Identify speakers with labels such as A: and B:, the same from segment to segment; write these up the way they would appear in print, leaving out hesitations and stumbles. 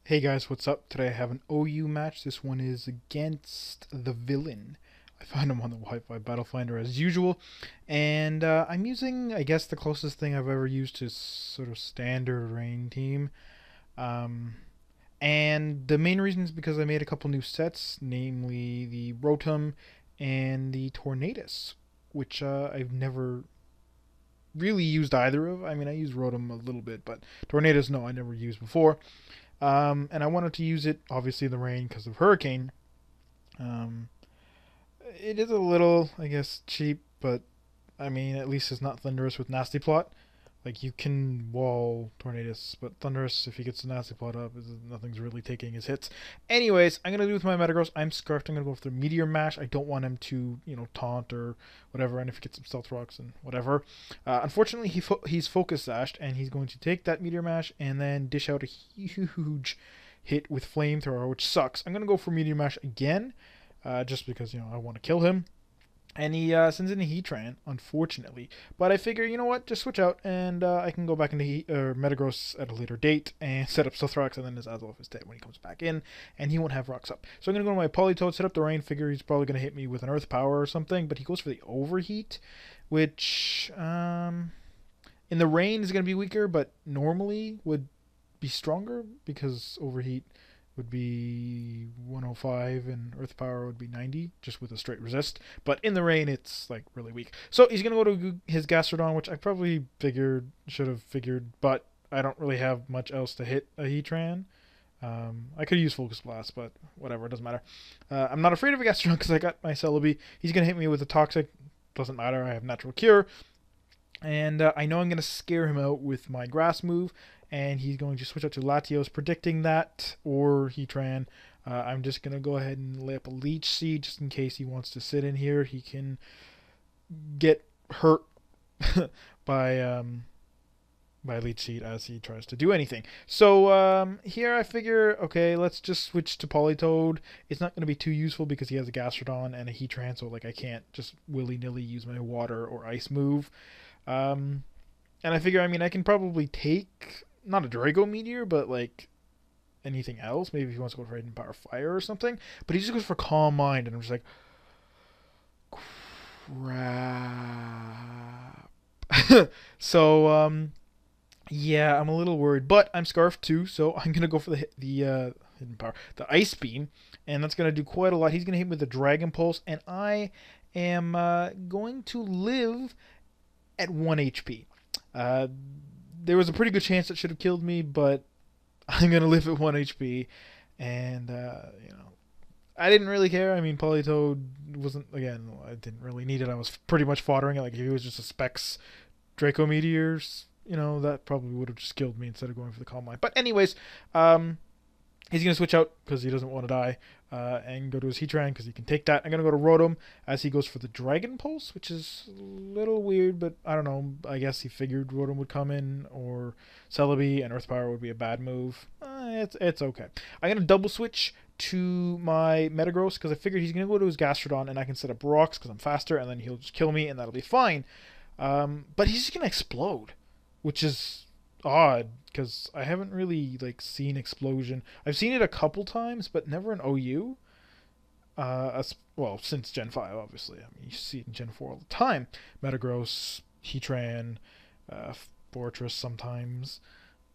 A: Hey guys, what's up? Today I have an OU match. This one is against the villain. I found him on the Wi-Fi Battle Finder as usual, and I'm using, I guess, the closest thing I've ever used to sort of standard rain team. Um, and the main reason is because I made a couple new sets, namely the Rotom and the Tornadus, which I've never really used either of. I mean, I used Rotom a little bit, but Tornadus, no, I never used before. And I wanted to use it, obviously, in the rain because of Hurricane. Um, it is a little, I guess, cheap, but I mean, at least it's not Thunderous with Nasty Plot. Like, you can wall Tornadus, but Thunderous, if he gets the Nasty Plot up, nothing's really taking his hits. Anyways, I'm going to do with my Metagross. I'm Scarfed. I'm going to go for the Meteor Mash. I don't want him to, taunt or whatever, and if he gets some Stealth Rocks and whatever. Unfortunately, he's Focus Sashed, and he's going to take that Meteor Mash and then dish out a huge hit with Flamethrower, which sucks. I'm going to go for Meteor Mash again, just because, I want to kill him. And he sends in a Heatran, unfortunately. But I figure, you know what, just switch out, and I can go back into Metagross at a later date and set up Stealth Rocks, and then his Azelf is dead when he comes back in, and he won't have rocks up. So I'm going to go to my Politoed, set up the rain, figure he's probably going to hit me with an Earth Power or something, but he goes for the Overheat, which in the rain is going to be weaker, but normally would be stronger, because Overheat would be 105 and Earth Power would be 90, just with a straight resist. But in the rain, it's like really weak. So he's going to go to his Gastrodon, which I probably should have figured, but I don't really have much else to hit a Heatran. I could use Focus Blast, but whatever, it doesn't matter. I'm not afraid of a Gastrodon because I got my Celebi. He's going to hit me with a Toxic. Doesn't matter, I have Natural Cure. And I know I'm going to scare him out with my Grass move, and he's going to switch out to Latios, predicting that, or Heatran. I'm just going to go ahead and lay up a Leech Seed just in case he wants to sit in here. He can get hurt by Leech Seed as he tries to do anything. So here I figure, okay, let's just switch to Politoed. It's not going to be too useful because he has a Gastrodon and a Heatran, so like I can't just willy-nilly use my Water or Ice move. And I figure, I mean, I can probably take, not a Draco Meteor, but like anything else. Maybe if he wants to go for Hidden Power Fire or something. But he just goes for Calm Mind, and I'm just like, crap. So, yeah, I'm a little worried. But I'm Scarfed too, so I'm going to go for the Hidden Power, the Ice Beam. And that's going to do quite a lot. He's going to hit me with the Dragon Pulse, and I am going to live at 1 HP. There was a pretty good chance it should have killed me, but I'm going to live at 1 HP. And, I didn't really care. I mean, Politoed wasn't, again, I didn't really need it. I was pretty much foddering it. Like, if it was just a Specs Draco Meteors, that probably would have just killed me instead of going for the Calm Mind. But anyways, he's going to switch out because he doesn't want to die and go to his Heatran because he can take that. I'm going to go to Rotom as he goes for the Dragon Pulse, which is a little weird, but I don't know. I guess he figured Rotom would come in, or Celebi and Earth Power would be a bad move. It's okay. I'm going to double switch to my Metagross because I figured he's going to go to his Gastrodon and I can set up rocks because I'm faster, and then he'll just kill me and that'll be fine. But he's just going to explode, which is odd because I haven't really seen explosion. I've seen it a couple times, but never in OU. Well, since Gen 5, obviously. I mean, you see it in Gen 4 all the time. Metagross, Heatran, Fortress sometimes.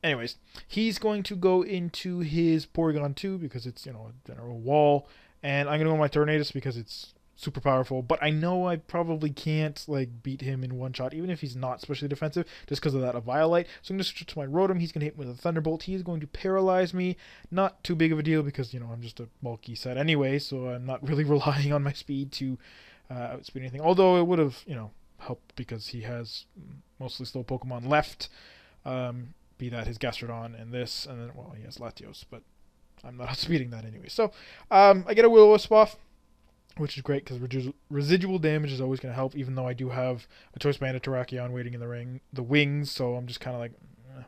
A: Anyways, he's going to go into his Porygon 2 because it's, a general wall. And I'm going to go on my Tornadus because it's super powerful, but I know I probably can't beat him in one shot, even if he's not specially defensive, just because of that Eviolite. So I'm going to switch to my Rotom. He's going to hit me with a Thunderbolt. He's going to paralyze me. Not too big of a deal because, I'm just a bulky set anyway, so I'm not really relying on my speed to outspeed anything. Although it would have, helped because he has mostly slow Pokemon left, be that his Gastrodon and this, and then, well, he has Latios, but I'm not outspeeding that anyway. So I get a Will-O-Wisp off, which is great because residual damage is always going to help, even though I do have a Choice Band of Terrakion waiting in the wings, so I'm just kind of like,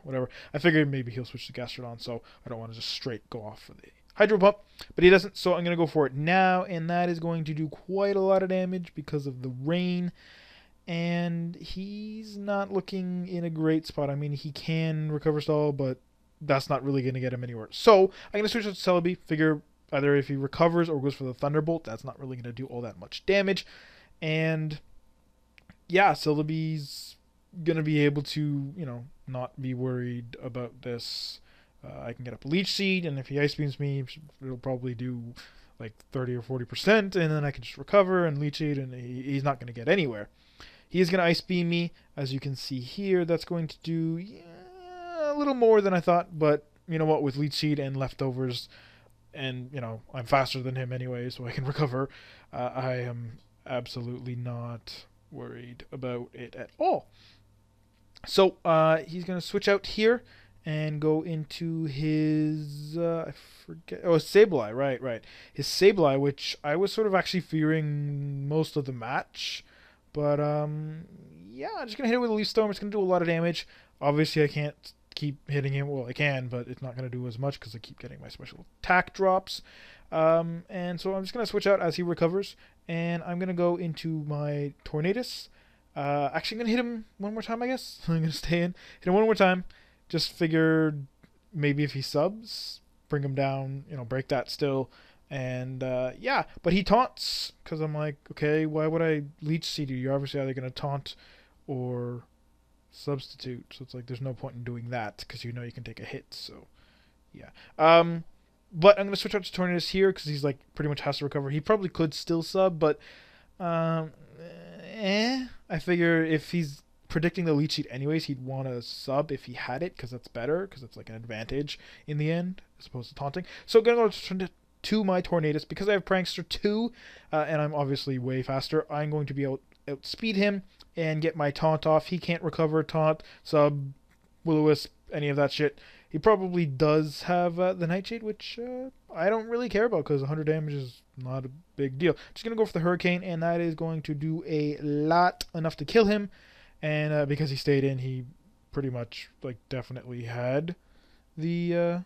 A: whatever. I figured maybe he'll switch to Gastrodon, so I don't want to just straight go off for the Hydro Pump, but he doesn't, so I'm going to go for it now, and that is going to do quite a lot of damage because of the rain, and he's not looking in a great spot. I mean, he can recover stall, but that's not really going to get him anywhere. So I'm going to switch out to Celebi, figure either if he recovers or goes for the Thunderbolt, that's not really going to do all that much damage. And yeah, Celebi's going to be able to, not be worried about this. I can get up Leech Seed, and if he Ice Beams me, it'll probably do like 30 or 40%, and then I can just recover and Leech Seed, and he's not going to get anywhere. He is going to Ice Beam me, as you can see here. That's going to do a little more than I thought, but you know what, with Leech Seed and leftovers, and I'm faster than him anyway, so I can recover. I am absolutely not worried about it at all. So he's going to switch out here and go into his, I forget, Sableye, right. His Sableye, which I was sort of actually fearing most of the match. But, yeah, I'm just going to hit it with a Leaf Storm. It's going to do a lot of damage. Obviously, I can't keep hitting him. Well, I can, but it's not going to do as much because I keep getting my special attack drops. And so I'm just going to switch out as he recovers. And I'm going to go into my Tornadus. Actually, I'm going to hit him one more time, I guess. I'm going to stay in. Hit him one more time. Just figured maybe if he subs, bring him down, break that still. And, yeah. But he taunts, because I'm like, okay, why would I Leech Seed you? You're obviously either going to taunt or substitute. So it's like there's no point in doing that, because you can take a hit. So, yeah. But I'm going to switch out to Tornadus here, because he's, like, pretty much has to recover. He probably could still sub, but, I figure if he's predicting the Leech Seed anyways, he'd want to sub if he had it, because that's better, because it's like an advantage in the end, as opposed to taunting. So I'm going to go to my Tornadus, because I have Prankster 2, and I'm obviously way faster. I'm going to be able to outspeed him and get my taunt off. He can't recover taunt, sub, Will-O-Wisp, any of that shit. He probably does have the Nightshade, which I don't really care about, because 100 damage is not a big deal. Just going to go for the Hurricane, and that is going to do a lot, enough to kill him. And because he stayed in, he pretty much, like, definitely had the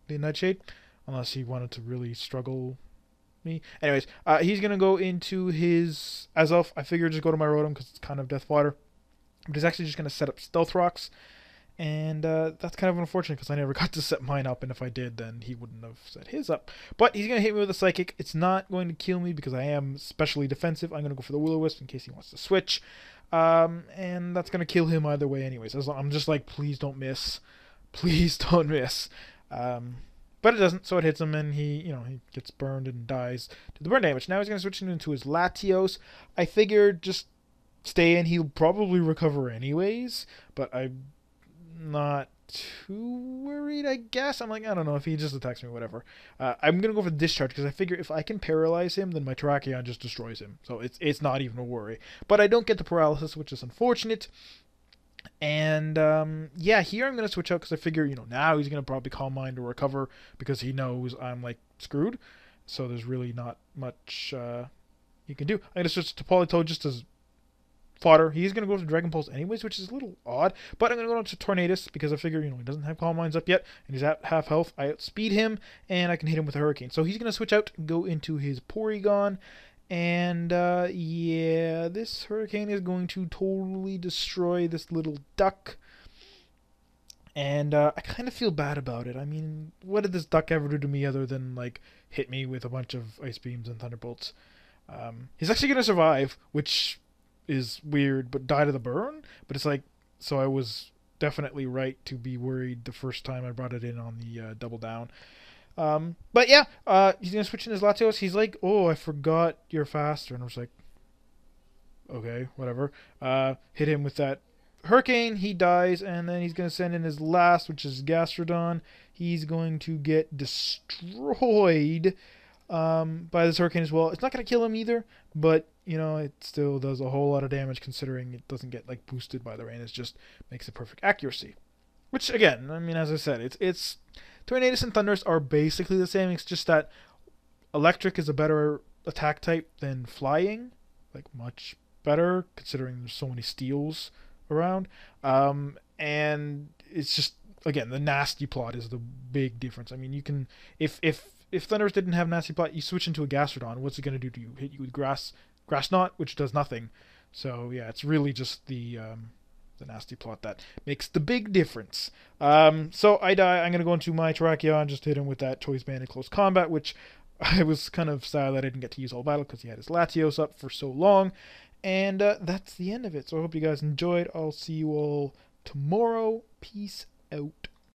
A: Nightshade, unless he wanted to really struggle me. Anyways, he's going to go into his Azelf. I figured just go to my Rotom, because it's kind of Death Water. But he's actually just going to set up Stealth Rocks. And that's kind of unfortunate, because I never got to set mine up, and if I did, then he wouldn't have set his up. But he's going to hit me with a Psychic. It's not going to kill me, because I am specially defensive. I'm going to go for the Will-O-Wisp in case he wants to switch. And that's going to kill him either way anyways. I'm just like, please don't miss. Please don't miss. But it doesn't, so it hits him, and he gets burned and dies to the burn damage. Now he's going to switch into his Latios. I figured just stay in. He'll probably recover anyways, but I'm not too worried, I guess. I'm like, I don't know, if he just attacks me, whatever. I'm going to go for the Discharge, because I figure if I can paralyze him, then my Terrakion just destroys him. So it's not even a worry. But I don't get the paralysis, which is unfortunate. And, yeah, here I'm going to switch out, because I figure, now he's going to probably Calm Mind to recover, because he knows I'm, like, screwed. So there's really not much you can do. I'm going to switch to Politoed just as fodder. He's going to go to Dragon Pulse anyways, which is a little odd. But I'm going to go to Tornadus, because I figure, he doesn't have Calm Minds up yet, and he's at half health. I outspeed him, and I can hit him with a Hurricane. So he's going to switch out and go into his Porygon. And, yeah, this Hurricane is going to totally destroy this little duck. And, I kind of feel bad about it. I mean, what did this duck ever do to me other than, like, hit me with a bunch of Ice Beams and Thunderbolts? He's actually going to survive, which is weird, but die to the burn. But it's like, so I was definitely right to be worried the first time I brought it in on the double down. But yeah, he's gonna switch in his Latios. He's like, oh, I forgot you're faster, and I was like, okay, whatever. Hit him with that Hurricane. He dies, and then he's gonna send in his last, which is Gastrodon. He's going to get destroyed by this Hurricane as well. It's not gonna kill him either, but it still does a whole lot of damage, considering it doesn't get like boosted by the rain. It just makes a perfect accuracy. Which again, I mean, as I said, it's Tornadus and Thundurus are basically the same. It's just that Electric is a better attack type than Flying, like much better, considering there's so many steals around. And it's just, again, the Nasty Plot is the big difference. I mean, you can, if Thundurus didn't have Nasty Plot, you switch into a Gastrodon. What's it going to do to you? Hit you with Grass Knot, which does nothing. So yeah, it's really just the the nasty plot that makes the big difference. So I die. I'm going to go into my Terrakion and just hit him with that Choice Band in close combat, which I was kind of sad that I didn't get to use all battle because he had his Latios up for so long. And that's the end of it. So I hope you guys enjoyed. I'll see you all tomorrow. Peace out.